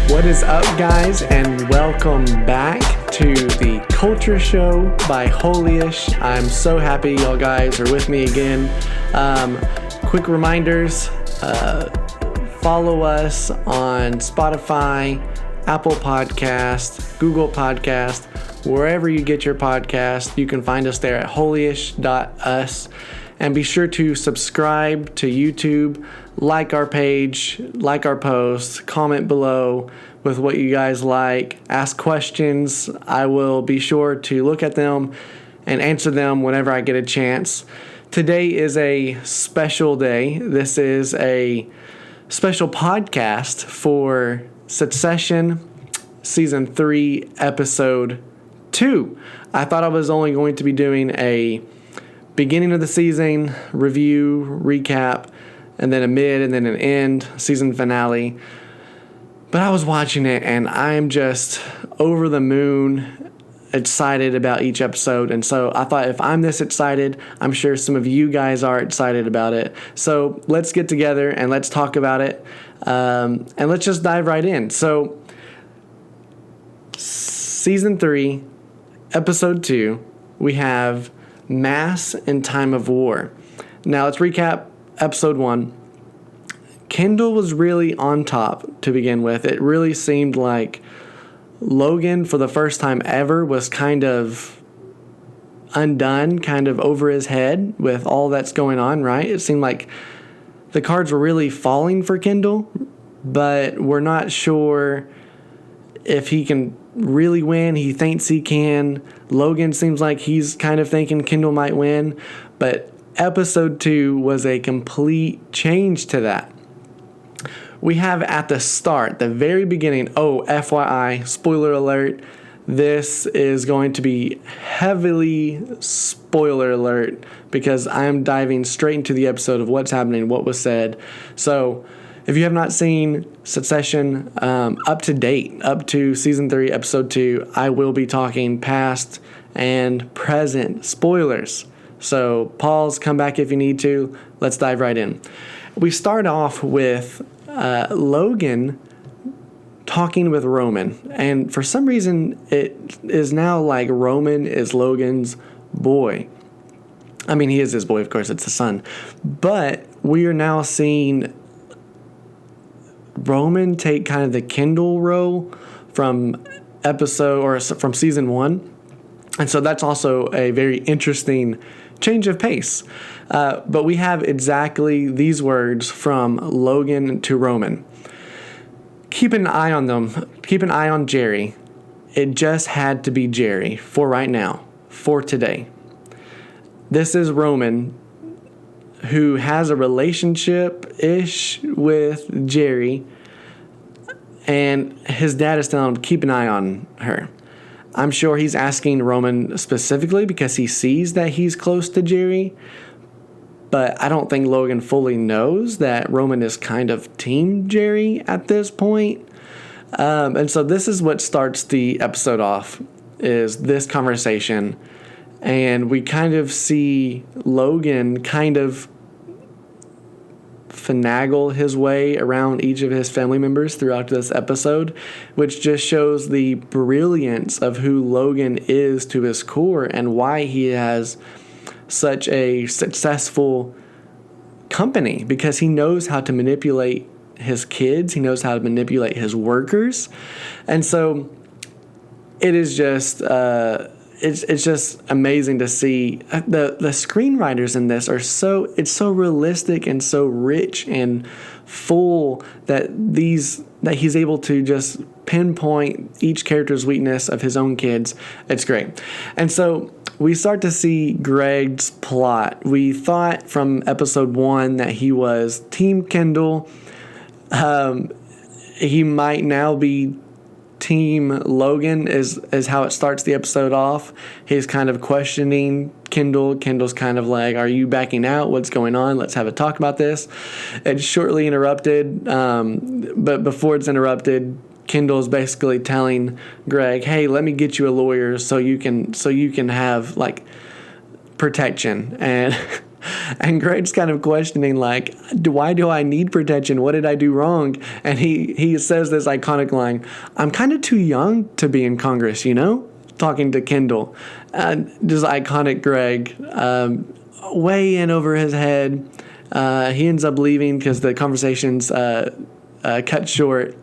What is up, guys, and welcome back to the Culture Show by Holyish. I'm so happy y'all guys are with me again. Quick reminders, follow us on Spotify, Apple Podcast, Google Podcast, wherever you get your podcast. You can find us there at holyish.us. And be sure to subscribe to YouTube, like our page, like our posts, comment below with what you guys like, ask questions. I will be sure to look at them and answer them whenever I get a chance. Today is a special day. This is a special podcast for Succession Season 3, Episode 2. I thought I was only going to be doing a beginning of the season review, recap, and then a mid and then an end season finale. But I was watching it and I'm just over the moon excited about each episode. And so I thought if I'm this excited, I'm sure some of you guys are excited about it. So let's get together and let's talk about it. And let's just dive right in. So Season 3, Episode 2, we have Mass in Time of War. Now let's recap Episode 1. Kendall was really on top to begin with. It really seemed like Logan, for the first time ever, was kind of undone, kind of over his head with all that's going on, right? It seemed like the cards were really falling for Kendall, but we're not sure if he can really win. He thinks he can. Logan seems like he's kind of thinking Kendall might win, but Episode 2 was a complete change to that. We have at the start, the very beginning, FYI, spoiler alert, this is going to be heavily spoiler alert because I'm diving straight into the episode of what's happening, what was said. So if you have not seen Succession up to date, up to Season 3, Episode 2, I will be talking past and present spoilers. So pause, come back if you need to. Let's dive right in. We start off with Logan talking with Roman. And for some reason, it is now like Roman is Logan's boy. I mean, he is his boy, of course, it's the son. But we are now seeing Roman take kind of the Kendall role from from Season 1. And so that's also a very interesting change of pace. But we have exactly these words from Logan to Roman. Keep an eye on them. Keep an eye on Jerry. It just had to be Jerry for right now, for today. This is Roman, who has a relationship-ish with Jerry, and his dad is telling him, keep an eye on her. I'm sure he's asking Roman specifically because he sees that he's close to Jerry, but I don't think Logan fully knows that Roman is kind of Team Jerry at this point. And so this is what starts the episode off, is this conversation. And we kind of see Logan kind of finagle his way around each of his family members throughout this episode, which just shows the brilliance of who Logan is to his core and why he has such a successful company, because he knows how to manipulate his kids, he knows how to manipulate his workers. And so it is just it's just amazing to see. The screenwriters in this are it's so realistic and so rich and full that he's able to just pinpoint each character's weakness of his own kids. It's great. And so we start to see Greg's plot. We thought from Episode 1 that he was Team Kendall. He might now be Team Logan is how it starts the episode off. He's kind of questioning Kendall. Kendall's kind of like, are you backing out? What's going on? Let's have a talk about this. It's shortly interrupted, but before it's interrupted, Kendall is basically telling Greg, hey, let me get you a lawyer so you can have like protection. And And Greg's kind of questioning, like, why do I need protection? What did I do wrong? And he says this iconic line, I'm kind of too young to be in Congress, you know? Talking to Kendall. Just iconic Greg. Way in over his head. He ends up leaving because the conversation's cut short.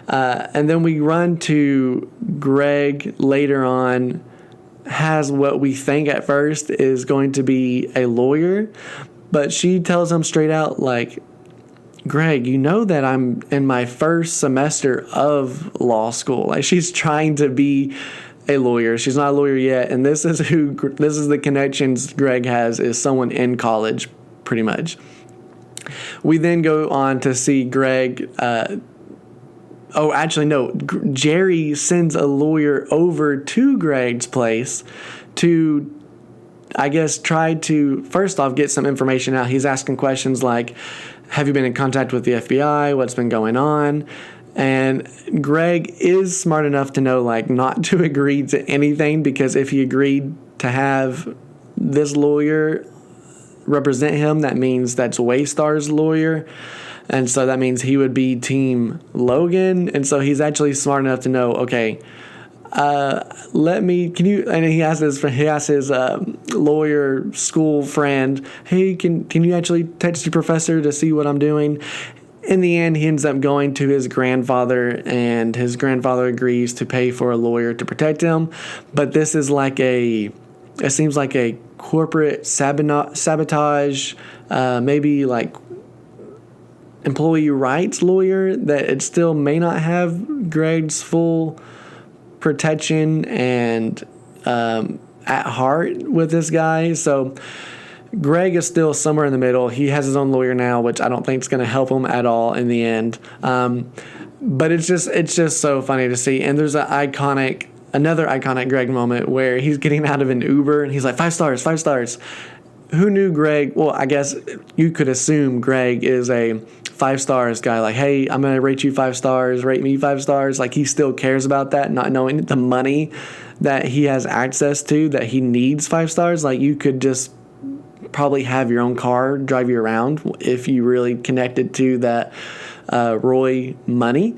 And then we run to Greg later on, has what we think at first is going to be a lawyer, but she tells him straight out, like, Greg, you know that I'm in my first semester of law school. Like, she's trying to be a lawyer. She's not a lawyer yet, and this is the connections Greg has, is someone in college, pretty much. We then go on to see Greg. Jerry sends a lawyer over to Greg's place to, I guess, try to, first off, get some information out. He's asking questions like, have you been in contact with the FBI? What's been going on? And Greg is smart enough to know, like, not to agree to anything, because if he agreed to have this lawyer represent him, that means that's Waystar's lawyer. And so that means he would be Team Logan. And so he's actually smart enough to know, okay, and he asked his lawyer school friend, hey, can you actually text your professor to see what I'm doing? In the end, he ends up going to his grandfather, and his grandfather agrees to pay for a lawyer to protect him. But this is it seems like a corporate sabotage, maybe like employee rights lawyer, that it still may not have Greg's full protection and at heart with this guy. So Greg is still somewhere in the middle. He has his own lawyer now, which I don't think is going to help him at all in the end. But it's just so funny to see. And there's another iconic Greg moment where he's getting out of an Uber and he's like, 5 stars, 5 stars. Who knew Greg? Well, I guess you could assume Greg is a 5 stars guy. Like, hey, I'm going to rate you 5 stars, rate me 5 stars. Like, he still cares about that, not knowing the money that he has access to, that he needs 5 stars. Like, you could just probably have your own car drive you around if you really connected to that Roy money.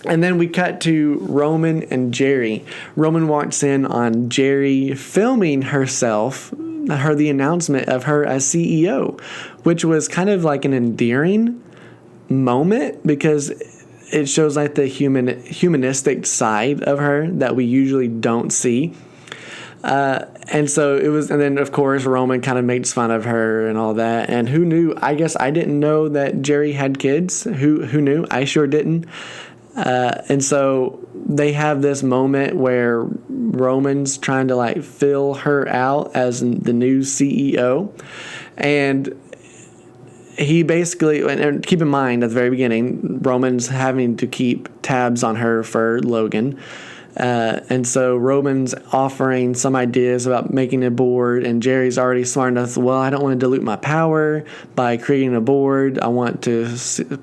And then we cut to Roman and Jerry. Roman walks in on Jerry filming the announcement of her as CEO, which was kind of like an endearing moment because it shows like the humanistic side of her that we usually don't see. And so it was, and then of course Roman kind of makes fun of her and all that. And who knew? I guess I didn't know that Jerry had kids. Who knew? I sure didn't. And so they have this moment where Roman's trying to like fill her out as the new CEO. And he basically, and keep in mind at the very beginning, Roman's having to keep tabs on her for Logan. And so Roman's offering some ideas about making a board, and Jerry's already smart enough, well, I don't want to dilute my power by creating a board. I want to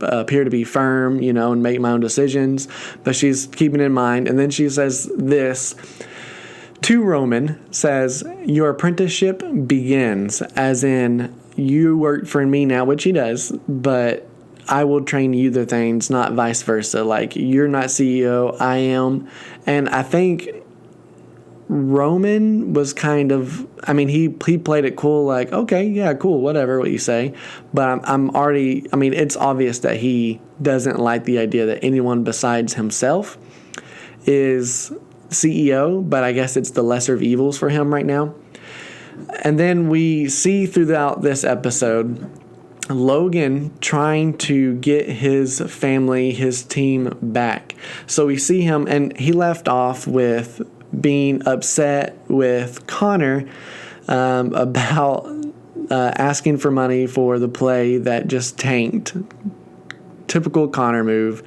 appear to be firm, and make my own decisions. But she's keeping in mind. And then she says this to Roman, says, your apprenticeship begins, as in you work for me now, which he does, but I will train you the things, not vice versa. Like, you're not CEO, I am. And I think Roman was kind of, he played it cool, like, okay, yeah, cool, whatever, what you say. But it's obvious that he doesn't like the idea that anyone besides himself is CEO, but I guess it's the lesser of evils for him right now. And then we see throughout this episode Logan trying to get his family, his team back. So we see him, and he left off with being upset with Connor about asking for money for the play that just tanked. Typical Connor move.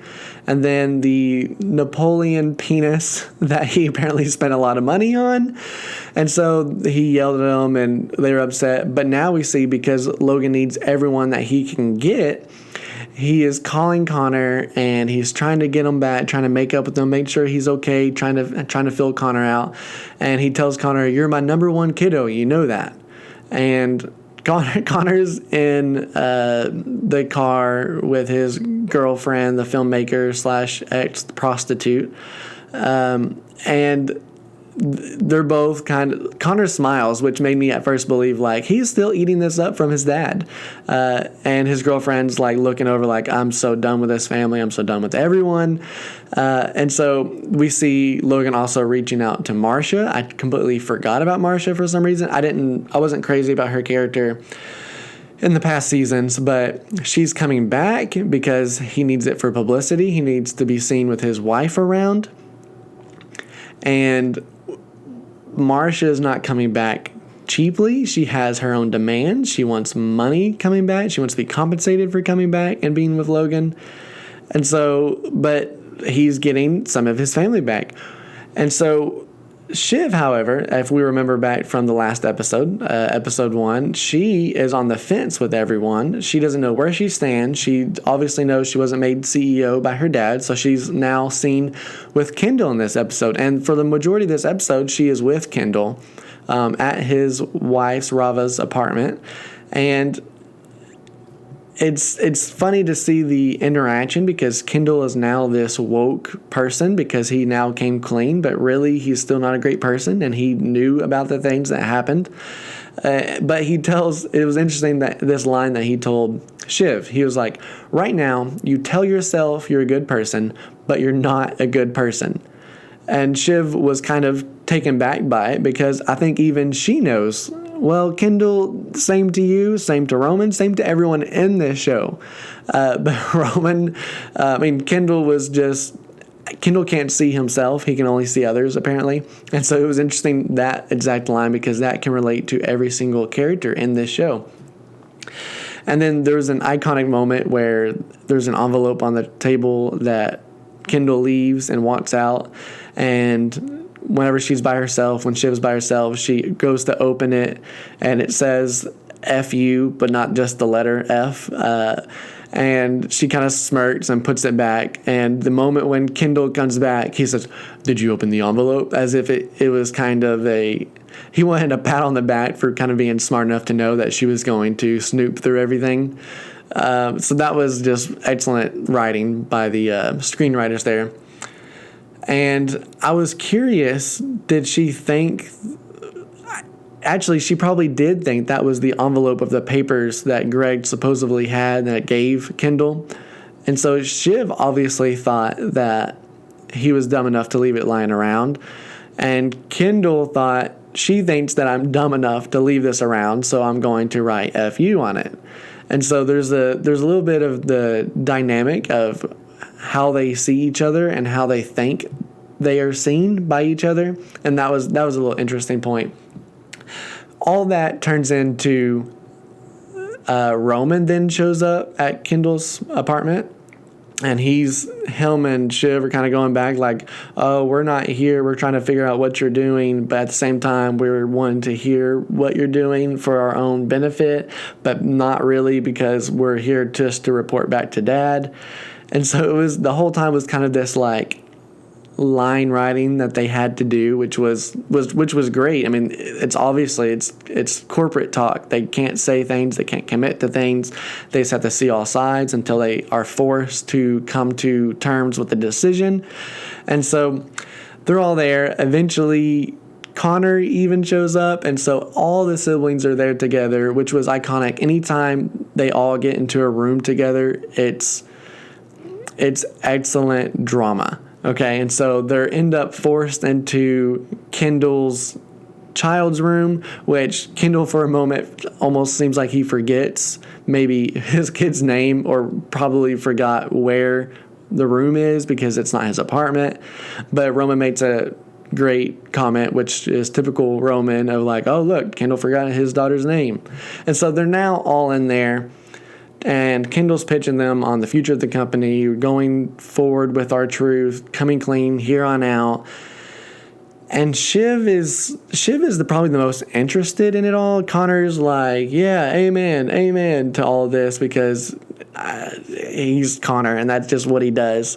And then the Napoleon penis that he apparently spent a lot of money on. And so he yelled at them and they were upset. But now we see, because Logan needs everyone that he can get, he is calling Connor and he's trying to get him back, trying to make up with him, make sure he's okay, trying to fill Connor out. And he tells Connor, you're my number one kiddo, you know that. And Connor's in the car with his girlfriend, the filmmaker slash ex prostitute, and they're both Connor smiles, which made me at first believe like he's still eating this up from his dad, and his girlfriend's like looking over like, I'm so done with this family, I'm so done with everyone, and so we see Logan also reaching out to Marcia. I completely forgot about Marcia for some reason. I wasn't crazy about her character in the past seasons, but she's coming back because he needs it for publicity. He needs to be seen with his wife around, and Marcia is not coming back cheaply. She has her own demands. She wants money coming back. She wants to be compensated for coming back and being with Logan. And so, but he's getting some of his family back. And so Shiv, however, if we remember back from the last episode, episode 1, she is on the fence with everyone. She doesn't know where she stands. She obviously knows she wasn't made CEO by her dad, so she's now seen with Kendall in this episode. And for the majority of this episode, she is with Kendall at his wife's, Rava's, apartment. And it's funny to see the interaction because Kendall is now this woke person because he now came clean, but really he's still not a great person, and he knew about the things that happened. But it was interesting that this line that he told Shiv, he was like, right now you tell yourself you're a good person, but you're not a good person. And Shiv was kind of taken back by it because I think even she knows, well, Kendall, same to you, same to Roman, same to everyone in this show. But Roman, Kendall can't see himself. He can only see others, apparently. And so it was interesting, that exact line, because that can relate to every single character in this show. And then there's an iconic moment where there's an envelope on the table that Kendall leaves and walks out, and whenever she's by herself, when Shiv's by herself, she goes to open it, and it says F you, but not just the letter F, and she kind of smirks and puts it back, and the moment when Kendall comes back, he says, did you open the envelope? As if it was kind of he wanted a pat on the back for kind of being smart enough to know that she was going to snoop through everything. So that was just excellent writing by the screenwriters there. And I was curious, did she think... Actually, she probably did think that was the envelope of the papers that Greg supposedly had that gave Kendall. And so Shiv obviously thought that he was dumb enough to leave it lying around. And Kendall thought, she thinks that I'm dumb enough to leave this around, so I'm going to write FU on it. And so there's a little bit of the dynamic of how they see each other and how they think they are seen by each other. And that was a little interesting point. All that turns into Roman then shows up at Kendall's apartment, and him and Shiv are kind of going back like, oh, we're not here, we're trying to figure out what you're doing, but at the same time we're wanting to hear what you're doing for our own benefit, but not really, because we're here just to report back to Dad. And so it was, the whole time was kind of this like line writing that they had to do, which was great. I mean, it's obviously it's corporate talk. They can't say things, they can't commit to things. They just have to see all sides until they are forced to come to terms with the decision. And so they're all there. Eventually Connor even shows up, and so all the siblings are there together, which was iconic. Anytime they all get into a room together, it's excellent drama. Okay, and so they end up forced into Kendall's child's room, which Kendall for a moment almost seems like he forgets maybe his kid's name, or probably forgot where the room is because it's not his apartment. But Roman makes a great comment, which is typical Roman, of like, oh, look, Kendall forgot his daughter's name. And so they're now all in there. And Kendall's pitching them on the future of the company, going forward with our truth, coming clean here on out. And Shiv is probably the most interested in it all. Connor's like, yeah, amen to all of this, because he's Connor, and that's just what he does.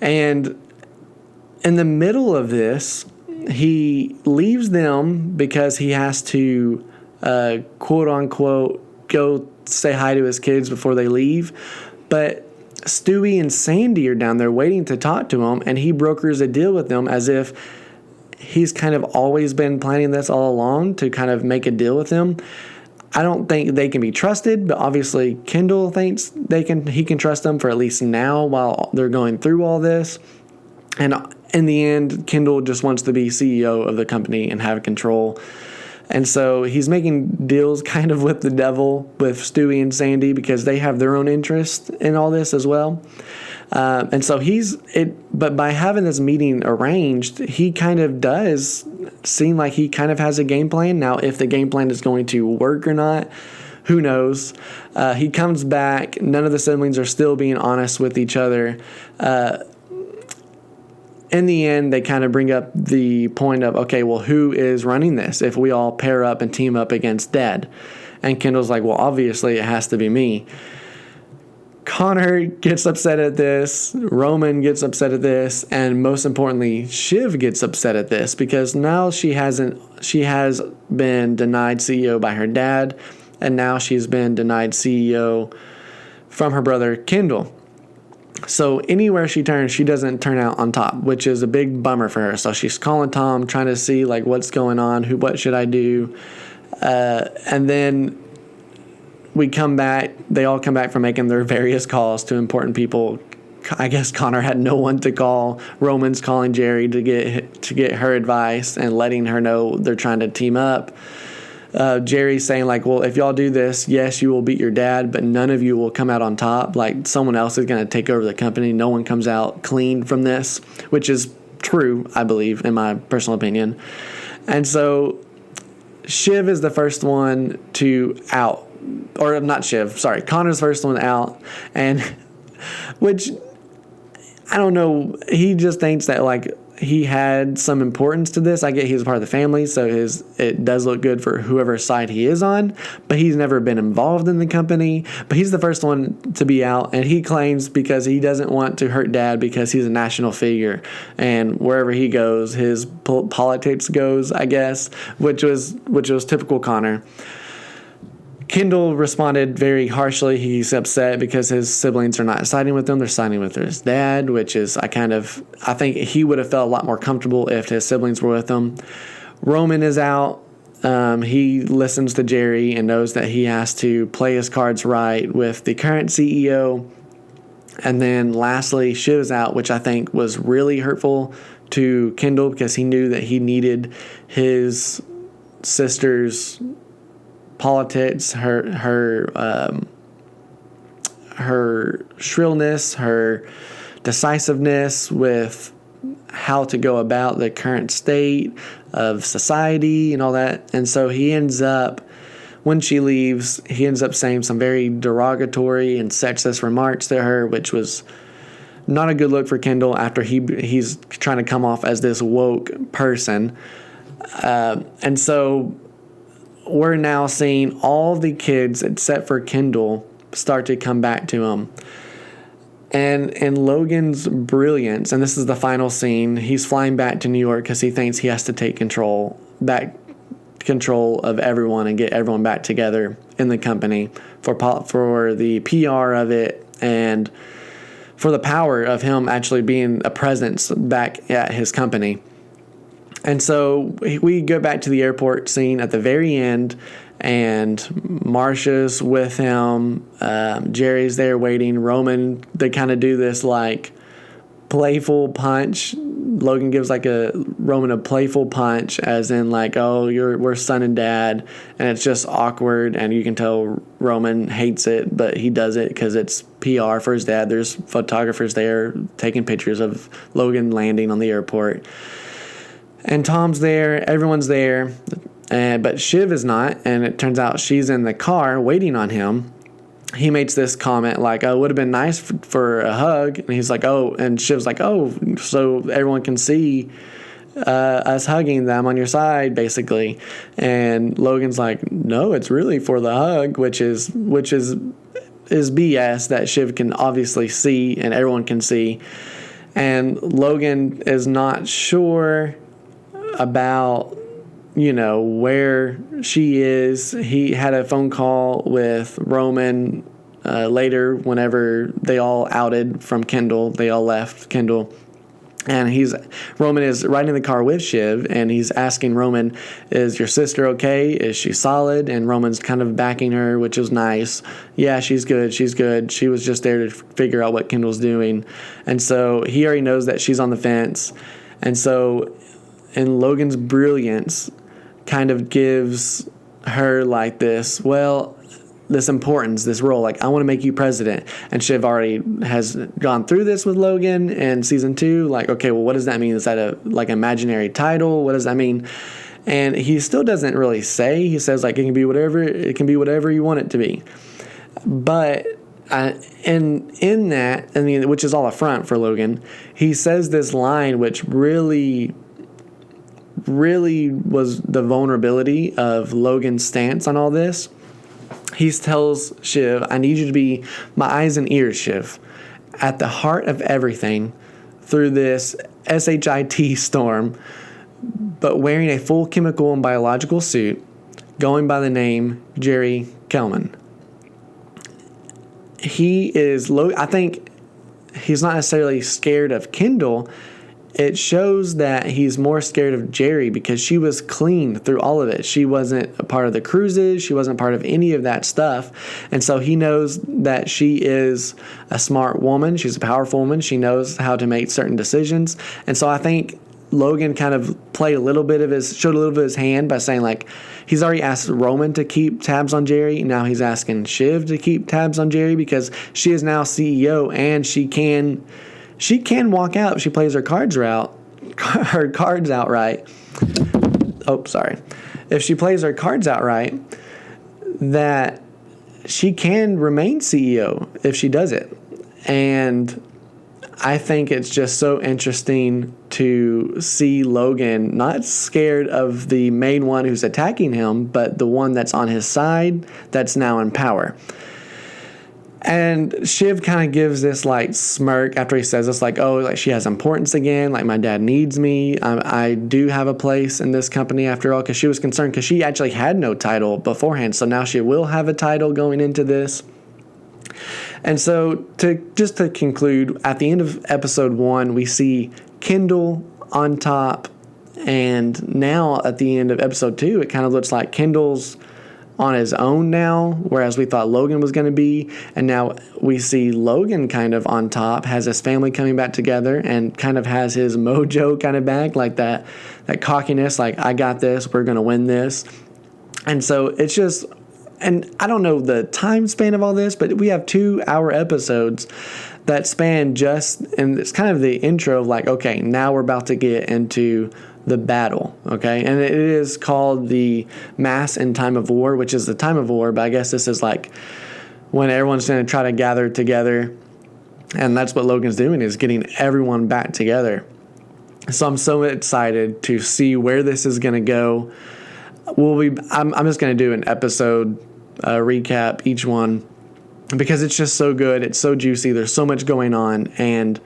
And in the middle of this, he leaves them because he has to quote unquote, go say hi to his kids before they leave. But Stewie and Sandy are down there waiting to talk to him, and he brokers a deal with them as if he's kind of always been planning this all along to kind of make a deal with them. I don't think they can be trusted, but obviously Kendall thinks he can trust them for at least now while they're going through all this. And in the end, Kendall just wants to be CEO of the company and have control. And so he's making deals kind of with the devil with Stewie and Sandy because they have their own interest in all this as well. And so but by having this meeting arranged, he kind of does seem like he kind of has a game plan. Now, if the game plan is going to work or not, who knows? He comes back. None of the siblings are still being honest with each other. In the end, they kind of bring up the point of, okay, well, who is running this if we all pair up and team up against Dad? And Kendall's like, well, obviously it has to be me. Connor gets upset at this, Roman gets upset at this, and most importantly, Shiv gets upset at this because now she has been denied CEO by her dad, and now she's been denied CEO from her brother Kendall. So anywhere she turns, she doesn't turn out on top, which is a big bummer for her. So she's calling Tom, trying to see like what's going on, what should I do, and then we come back. They all come back from making their various calls to important people. I guess Connor had no one to call. Roman's calling Jerry to get her advice and letting her know they're trying to team up. Jerry's saying like, well, if y'all do this, yes, you will beat your dad, but none of you will come out on top. Like someone else is going to take over the company. No one comes out clean from this, which is true, I believe, in my personal opinion. And so Shiv is the first one to out. Or not Shiv, sorry. Connor's the first one out. And which, I don't know, he just thinks that like he had some importance to this. I get he's a part of the family, so it does look good for whoever side he is on, but he's never been involved in the company. But he's the first one to be out, and he claims because he doesn't want to hurt Dad because he's a national figure, and wherever he goes, his politics goes, I guess, which was typical Connor. Kendall responded very harshly. He's upset because his siblings are not siding with him. They're siding with his dad, which is, I think he would have felt a lot more comfortable if his siblings were with him. Roman is out. He listens to Jerry and knows that he has to play his cards right with the current CEO. And then lastly, Shiv is out, which I think was really hurtful to Kendall because he knew that he needed his sister's politics, her shrillness, her decisiveness with how to go about the current state of society and all that. And so he ends up, when she leaves, he ends up saying some very derogatory and sexist remarks to her, which was not a good look for Kendall after he's trying to come off as this woke person. And so we're now seeing all the kids, except for Kendall, start to come back to him. And in Logan's brilliance, and this is the final scene, he's flying back to New York because he thinks he has to take control of everyone and get everyone back together in the company for the PR of it and for the power of him actually being a presence back at his company. And so we go back to the airport scene at the very end, and Marsha's with him. Jerry's there waiting. Roman, they kind of do this like playful punch. Logan gives Roman a playful punch, as in like, oh, we're son and dad, and it's just awkward, and you can tell Roman hates it, but he does it because it's PR for his dad. There's photographers there taking pictures of Logan landing on the airport. And Tom's there, everyone's there, but Shiv is not, and it turns out she's in the car waiting on him. He makes this comment like, oh, it would have been nice for a hug, and he's like, oh, and Shiv's like, oh, so everyone can see us hugging them on your side, basically. And Logan's like, no, it's really for the hug, which is BS that Shiv can obviously see and everyone can see. And Logan is not sure about, where she is. He had a phone call with Roman later whenever they all outed from Kendall. They all left Kendall. And Roman is riding in the car with Shiv, and he's asking Roman, is your sister okay? Is she solid? And Roman's kind of backing her, which is nice. Yeah, she's good. She's good. She was just there to figure out what Kendall's doing. And so he already knows that she's on the fence. And so in Logan's brilliance kind of gives her like this importance, this role, like, I want to make you president. And Shiv already has gone through this with Logan in season 2. Like, okay, well, what does that mean? Is that a imaginary title? What does that mean? And he still doesn't really say. He says, like, it can be whatever you want it to be. But in that, which is all a front for Logan, he says this line which really was the vulnerability of Logan's stance on all this. He tells Shiv, I need you to be my eyes and ears, Shiv, at the heart of everything through this SHIT storm, but wearing a full chemical and biological suit, going by the name Jerry Kelman. I think he's not necessarily scared of Kendall. It shows that he's more scared of Jerry because she was clean through all of it. She wasn't a part of the cruises. She wasn't part of any of that stuff. And so he knows that she is a smart woman. She's a powerful woman. She knows how to make certain decisions. And so I think Logan kind of showed a little bit of his hand by saying, like, he's already asked Roman to keep tabs on Jerry. Now he's asking Shiv to keep tabs on Jerry because she is now CEO and she can walk out if she plays her cards out right. Oh, sorry. If she plays her cards out right, that she can remain CEO if she does it. And I think it's just so interesting to see Logan not scared of the main one who's attacking him, but the one that's on his side that's now in power. And Shiv kind of gives this like smirk after he says this, like, oh, like she has importance again. Like, my dad needs me. I do have a place in this company after all, because she was concerned because she actually had no title beforehand. So now she will have a title going into this. And so to conclude, at the end of episode 1, we see Kendall on top. And now at the end of episode 2, it kind of looks like Kendall's on his own now, whereas we thought Logan was going to be. And now we see Logan kind of on top, has his family coming back together and kind of has his mojo kind of back, like that cockiness, like, I got this, we're going to win this. And so it's just, and I don't know the time span of all this, but we have 2-hour episodes that span and it's kind of the intro of like, okay, now we're about to get into the battle, okay? And it is called the Mass in Time of War, which is the time of war, but I guess this is like when everyone's going to try to gather together, and that's what Logan's doing, is getting everyone back together. So I'm so excited to see where this is going to go. I'm just going to do an episode recap each one because it's just so good. It's so juicy. There's so much going on, and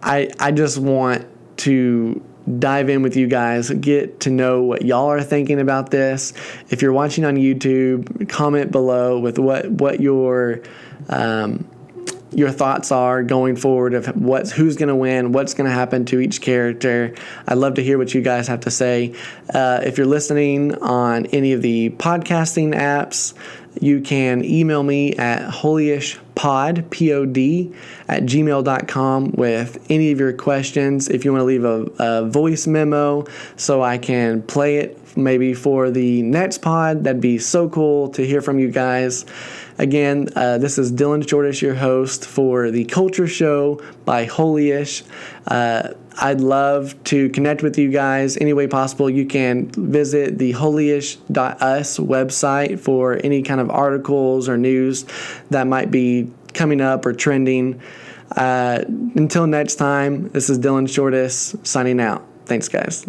I just want to dive in with you guys, get to know what y'all are thinking about this. If you're watching on YouTube, comment below with what your thoughts are going forward of who's going to win, what's going to happen to each character. I'd love to hear what you guys have to say. If you're listening on any of the podcasting apps, you can email me at holyishpod, P-O-D, at gmail.com with any of your questions. If you want to leave a voice memo so I can play it maybe for the next pod, that'd be so cool to hear from you guys. Again, this is Dylan Shortish, your host for the Culture Show by Holyish. I'd love to connect with you guys any way possible. You can visit the holyish.us website for any kind of articles or news that might be coming up or trending. Until next time, this is Dylan Shortish signing out. Thanks, guys.